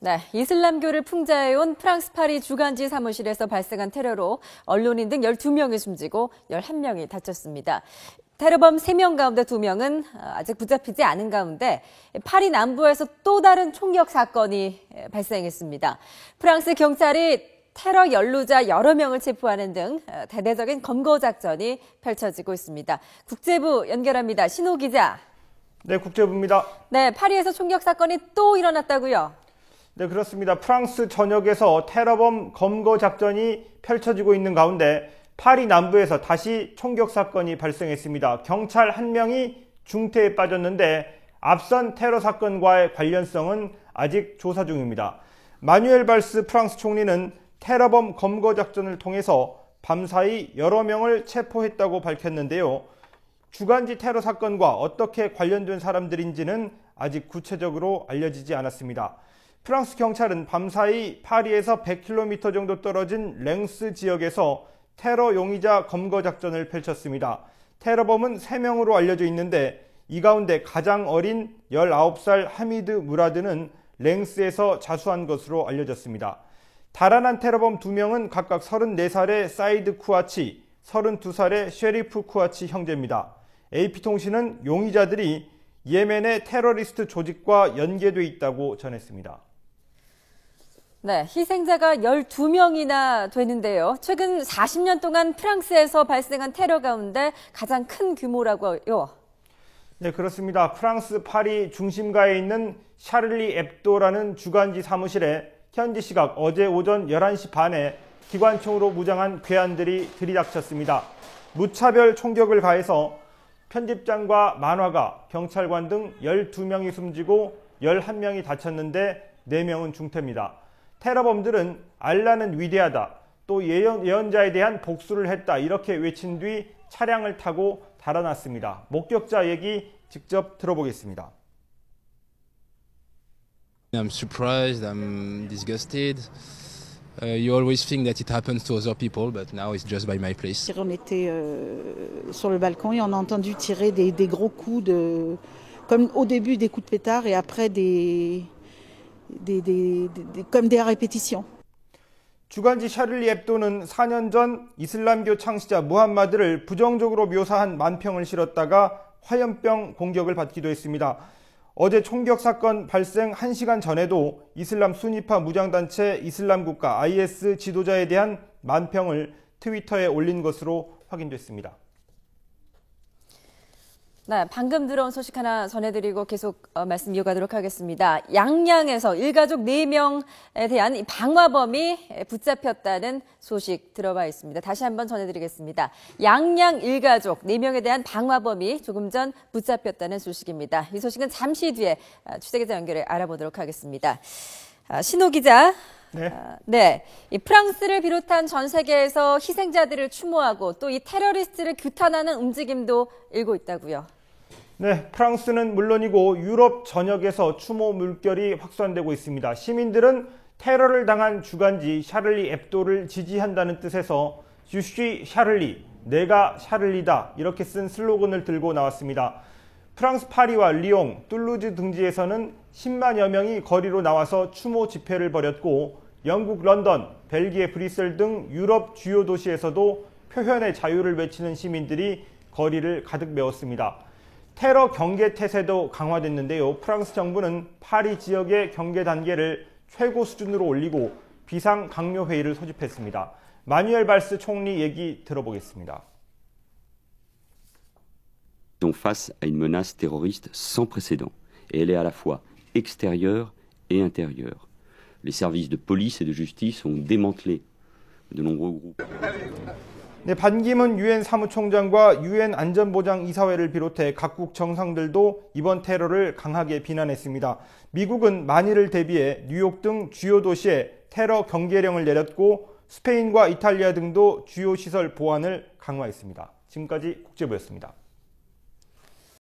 네, 이슬람교를 풍자해온 프랑스 파리 주간지 사무실에서 발생한 테러로 언론인 등 12명이 숨지고 11명이 다쳤습니다. 테러범 3명 가운데 2명은 아직 붙잡히지 않은 가운데 파리 남부에서 또 다른 총격 사건이 발생했습니다. 프랑스 경찰이 테러 연루자 여러 명을 체포하는 등 대대적인 검거 작전이 펼쳐지고 있습니다. 국제부 연결합니다. 신호 기자. 네, 국제부입니다. 네, 파리에서 총격 사건이 또 일어났다고요? 네, 그렇습니다. 프랑스 전역에서 테러범 검거 작전이 펼쳐지고 있는 가운데 파리 남부에서 다시 총격 사건이 발생했습니다. 경찰 1명이 중태에 빠졌는데 앞선 테러 사건과의 관련성은 아직 조사 중입니다. 마뉴엘 발스 프랑스 총리는 테러범 검거 작전을 통해서 밤사이 여러 명을 체포했다고 밝혔는데요. 주간지 테러 사건과 어떻게 관련된 사람들인지는 아직 구체적으로 알려지지 않았습니다. 프랑스 경찰은 밤사이 파리에서 100km 정도 떨어진 랭스 지역에서 테러 용의자 검거 작전을 펼쳤습니다. 테러범은 3명으로 알려져 있는데 이 가운데 가장 어린 19살 하미드 무라드는 랭스에서 자수한 것으로 알려졌습니다. 달아난 테러범 2명은 각각 34살의 사이드 쿠아치, 32살의 셰리프 쿠아치 형제입니다. AP통신은 용의자들이 예멘의 테러리스트 조직과 연계돼 있다고 전했습니다. 네, 희생자가 12명이나 되는데요. 최근 40년 동안 프랑스에서 발생한 테러 가운데 가장 큰 규모라고요. 네, 그렇습니다. 프랑스 파리 중심가에 있는 샤를리 앱도라는 주간지 사무실에 현지 시각 어제 오전 11시 반에 기관총으로 무장한 괴한들이 들이닥쳤습니다. 무차별 총격을 가해서 편집장과 만화가, 경찰관 등 12명이 숨지고 11명이 다쳤는데 4명은 중태입니다. 테러범들은 알라는 위대하다, 또 예언자에 대한 복수를 했다 이렇게 외친 뒤 차량을 타고 달아났습니다. 목격자 얘기 직접 들어보겠습니다. I'm surprised, I'm disgusted. You always think that it happens to other people, but now it's just by my place. On était sur le balcon et on a entendu tirer des gros coups comme au début des coups de pétard et après comme des répétitions. 주간지 샤를리 앱도는 4년 전 이슬람교 창시자 무함마드를 부정적으로 묘사한 만평을 실었다가 화염병 공격을 받기도 했습니다. 어제 총격 사건 발생 1시간 전에도 이슬람 수니파 무장단체 이슬람국가 IS 지도자에 대한 만평을 트위터에 올린 것으로 확인됐습니다. 네, 방금 들어온 소식 하나 전해드리고 계속 말씀 이어가도록 하겠습니다. 양양에서 일가족 4명에 대한 방화범이 붙잡혔다는 소식 들어와 있습니다. 다시 한번 전해드리겠습니다. 양양 일가족 4명에 대한 방화범이 조금 전 붙잡혔다는 소식입니다. 이 소식은 잠시 뒤에 취재기자 연결해 알아보도록 하겠습니다. 신호 기자. 네, 이 프랑스를 비롯한 전 세계에서 희생자들을 추모하고 또 이 테러리스트를 규탄하는 움직임도 일고 있다고요. 네, 프랑스는 물론이고 유럽 전역에서 추모 물결이 확산되고 있습니다. 시민들은 테러를 당한 주간지 샤를리 앱도를 지지한다는 뜻에서 주쉬 샤를리, 내가 샤를리다 이렇게 쓴 슬로건을 들고 나왔습니다. 프랑스 파리와 리옹, 툴루즈 등지에서는 10만여 명이 거리로 나와서 추모 집회를 벌였고 영국 런던, 벨기에 브뤼셀 등 유럽 주요 도시에서도 표현의 자유를 외치는 시민들이 거리를 가득 메웠습니다. 테러 경계 태세도 강화됐는데요. 프랑스 정부는 파리 지역의 경계 단계를 최고 수준으로 올리고 비상 강요 회의를 소집했습니다. 마뉴엘 발스 총리 얘기 들어보겠습니다. Nous sommes face à une menace terroriste sans précédent et elle est à la fois extérieure et intérieure. Les services de police et de justice ont démantelé de nombreux groupes. 네, 반기문 유엔 사무총장과 유엔 안전보장이사회를 비롯해 각국 정상들도 이번 테러를 강하게 비난했습니다. 미국은 만일을 대비해 뉴욕 등 주요 도시에 테러 경계령을 내렸고 스페인과 이탈리아 등도 주요 시설 보안을 강화했습니다. 지금까지 국제부였습니다.